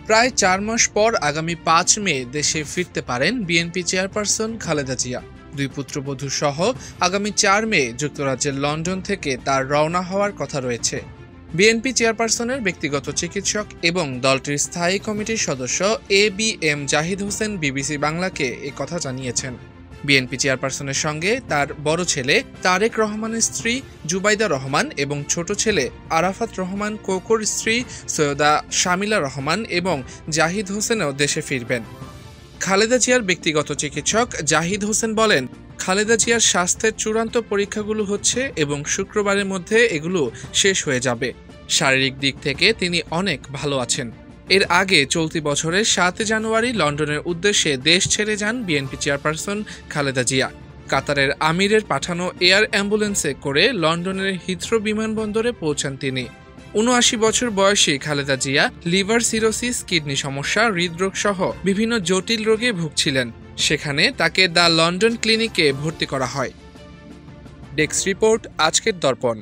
প্রায় ৪ মাস পর আগামী ৫ মে দেশে ফিরতে পারেন বিএনপি চেয়ারপারসন খালেদা জিয়া। ২ পুত্রবধূ সহ আগামী ৪ মে যুক্তরাজ্যের লন্ডন থেকে তার রওনা হওয়ার কথা রয়েছে। বিএনপি চেয়ারপারসনের ব্যক্তিগত চিকিৎসক এবং দলটির স্থায়ী কমিটির সদস্য এবিএম জাহিদ হোসেন বিবিসি বাংলাকে এ কথা জানিয়েছেন। বিএনপি চেয়ারপারসনের সঙ্গে তার বড় ছেলে তারেক রহমানের স্ত্রী জুবাইদা রহমান এবং ছোট ছেলে আরাফাত রহমান কোকোর স্ত্রী সৈয়দা শামিলা রহমান এবং জাহিদ হোসেনও দেশে ফিরবেন। খালেদা জিয়ার ব্যক্তিগত চিকিৎসক জাহিদ হোসেন বলেন, খালেদা জিয়ার স্বাস্থ্যের চূড়ান্ত পরীক্ষাগুলো হচ্ছে এবং শুক্রবারের মধ্যে এগুলো শেষ হয়ে যাবে। শারীরিক দিক থেকে তিনি অনেক ভালো আছেন। এর আগে চলতি বছরের ৭ জানুয়ারি লন্ডনের উদ্দেশ্যে দেশ ছেড়ে যান বিএনপি চেয়ারপারসন খালেদা জিয়া। কাতারের আমিরের পাঠানো এয়ার অ্যাম্বুলেন্সে করে লন্ডনের হিথ্রো বিমানবন্দরে পৌঁছান তিনি। ৭৯ বছর বয়সী Khaleda Zia liver cirrhosis, kidney সমস্যা, হৃদরোগ সহ বিভিন্ন জটিল রোগে ভুগছিলেন। সেখানে তাকে দ্য লন্ডন ক্লিনিকে ভর্তি করা হয়। ডেস্ক রিপোর্ট, আজকের দর্পণ।